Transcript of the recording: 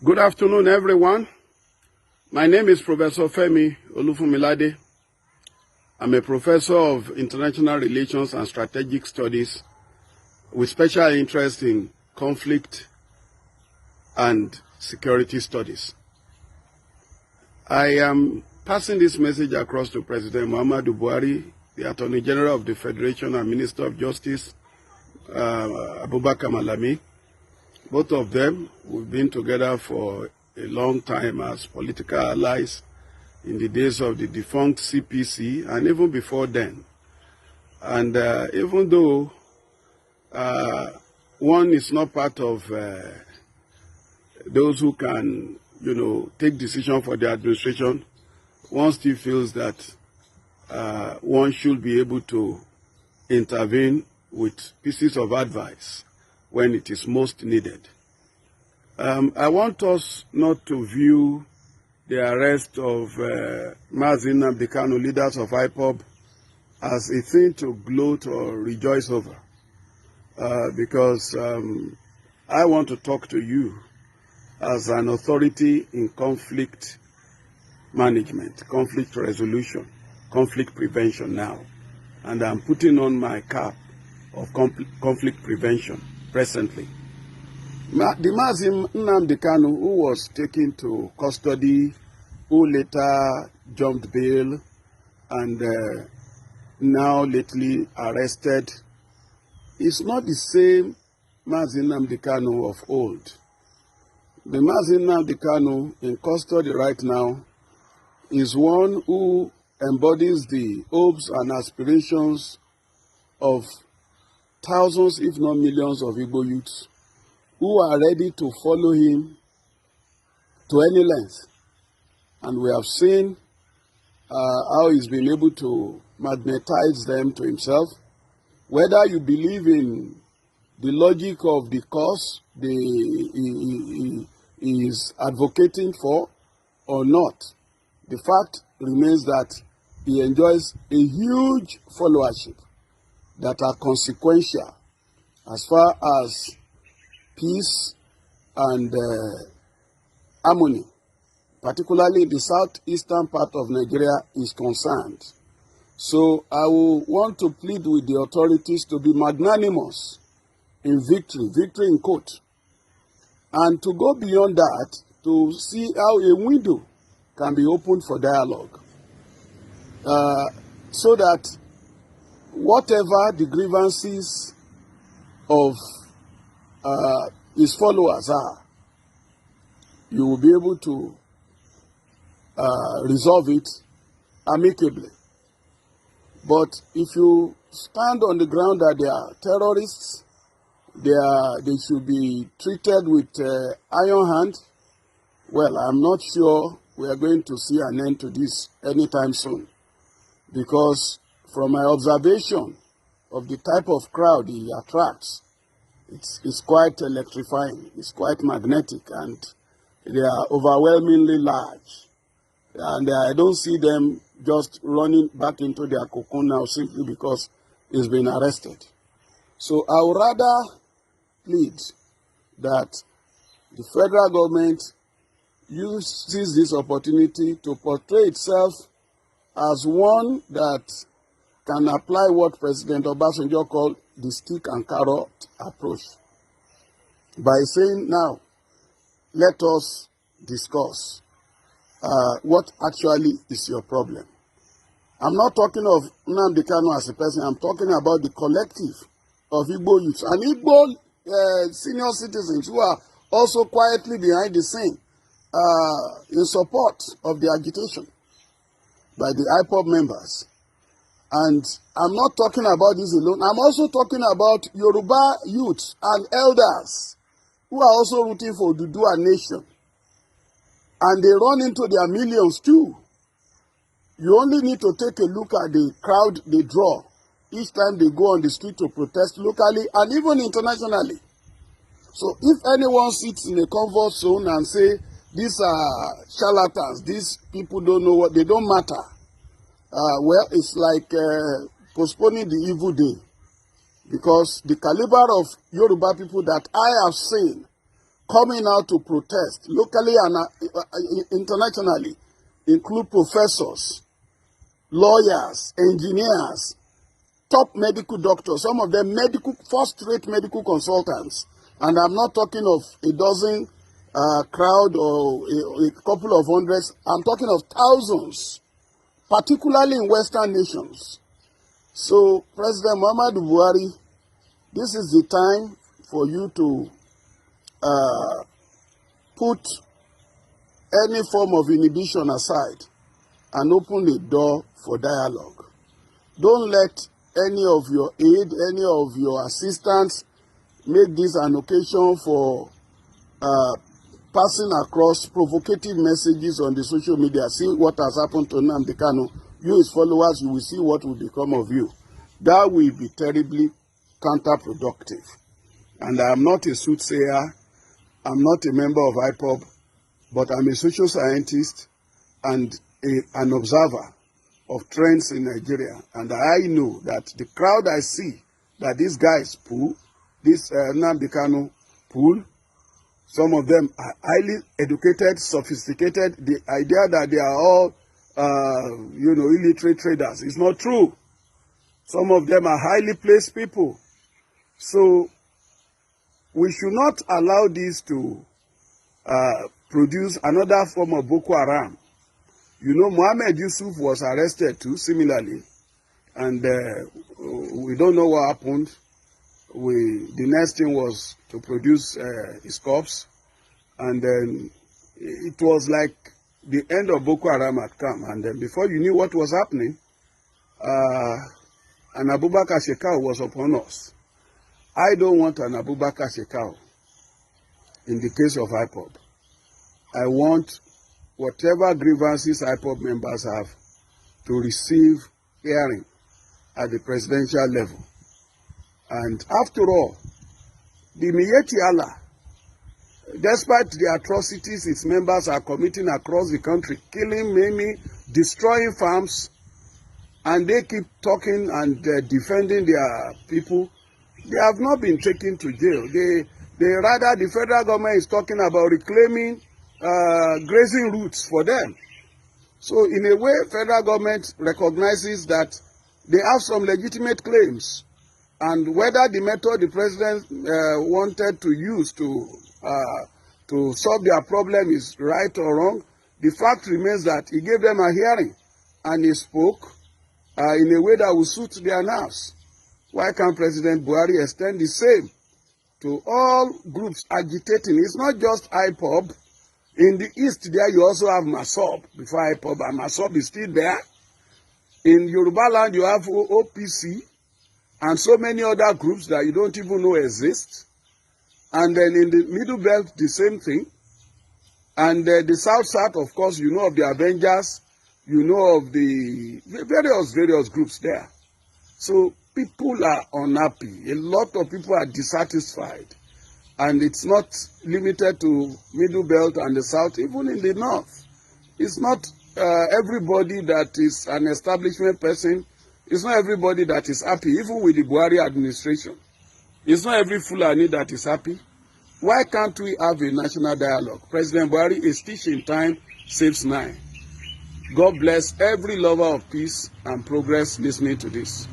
Good afternoon, everyone. My name is Professor Femi Olufumilade. I'm a professor of international relations and strategic studies with special interest in conflict and security studies. I am passing this message across to President Muhammadu Buhari, the Attorney General of the Federation and Minister of Justice, Abubakar Malami. Both of them, we've been together for a long time as political allies in the days of the defunct CPC and even before then. And even though one is not part of those who can, take decision for the administration, one still feels that one should be able to intervene with pieces of advice when it is most needed. I want us not to view the arrest of Mazi, NNAMDI, KANU, leaders of IPOB, as a thing to gloat or rejoice over, because I want to talk to you as an authority in conflict management, conflict resolution, conflict prevention now. And I'm putting on my cap of conflict prevention presently. The Mazi NNAMDI KANU, who was taken to custody, who later jumped bail, and now lately arrested, is not the same Mazi NNAMDI KANU of old. The Mazi NNAMDI KANU in custody right now is one who embodies the hopes and aspirations of thousands, if not millions, of Igbo youths who are ready to follow him to any length. And we have seen how he's been able to magnetize them to himself. Whether you believe in the logic of the cause he is advocating for or not, the fact remains that he enjoys a huge followership that are consequential as far as peace and harmony, particularly in the southeastern part of Nigeria, is concerned. So I will want to plead with the authorities to be magnanimous in victory in court, and to go beyond that to see how a window can be opened for dialogue, so that whatever the grievances of his followers are, you will be able to resolve it amicably. But if you stand on the ground that they are terrorists, they should be treated with iron hand, well, I'm not sure we are going to see an end to this anytime soon. Because from my observation of the type of crowd he attracts, it's quite electrifying, it's quite magnetic, and they are overwhelmingly large. And I don't see them just running back into their cocoon now simply because he's been arrested. So I would rather plead that the federal government uses this opportunity to portray itself as one that can apply what President Obasanjo called the stick and carrot approach, by saying, now, let us discuss what actually is your problem. I'm not talking of NNAMDI KANU as a person, I'm talking about the collective of Igbo youths and Igbo senior citizens who are also quietly behind the scene in support of the agitation by the IPOB members. And I'm not talking about this alone. I'm also talking about Yoruba youths and elders who are also rooting for Dudua nation. And they run into their millions too. You only need to take a look at the crowd they draw each time they go on the street to protest locally and even internationally. So if anyone sits in a comfort zone and say, these are charlatans, these people don't know what, they don't matter, well, it's like postponing the evil day. Because the caliber of Yoruba people that I have seen coming out to protest locally and internationally include professors, lawyers, engineers, top medical doctors, some of them first-rate medical consultants. And I'm not talking of a dozen crowd or a couple of hundreds. I'm talking of thousands, particularly in Western nations. So, President Muhammadu Buhari, this is the time for you to put any form of inhibition aside and open the door for dialogue. Don't let any of your aid, any of your assistants make this an occasion for passing across provocative messages on the social media. See what has happened to NNAMDI KANU. You, his followers, you will see what will become of you. That will be terribly counterproductive. And I am not a soothsayer. I'm not a member of IPOB, but I'm a social scientist and an observer of trends in Nigeria. And I know that the crowd I see that these guys pull, this NNAMDI KANU pull, some of them are highly educated, sophisticated. The idea that they are all, illiterate traders is not true. Some of them are highly placed people. So we should not allow this to produce another form of Boko Haram. You know, Mohammed Yusuf was arrested too, similarly. And we don't know what happened. The next thing was to produce his corpse. And then it was like the end of Boko Haram had come. And then before you knew what was happening, an Abubakar Shekau was upon us. I don't want an Abubakar Shekau in the case of IPOB. I want whatever grievances IPOB members have to receive hearing at the presidential level. And after all, the Miyetti Allah, despite the atrocities its members are committing across the country, killing, maiming, destroying farms, and they keep talking and defending their people, they have not been taken to jail. Rather, the federal government is talking about reclaiming grazing routes for them. So in a way, federal government recognizes that they have some legitimate claims. And whether the method the president wanted to use to solve their problem is right or wrong, the fact remains that he gave them a hearing and he spoke in a way that will suit their nerves. Why can't President Buhari extend the same to all groups agitating? It's not just IPOB. In the east there, you also have MASOB before IPOB, and MASOB is still there. In Yoruba land, you have OPC and so many other groups that you don't even know exist. And then in the Middle Belt, the same thing. And the South, of course, you know of the Avengers, you know of the various groups there. So people are unhappy. A lot of people are dissatisfied. And it's not limited to Middle Belt and the South, even in the North. It's not everybody that is an establishment person. It's not everybody that is happy, even with the Buhari administration. It's not every Fulani that is happy. Why can't we have a national dialogue? President Buhari, a stitch in time saves 9. God bless every lover of peace and progress listening to this.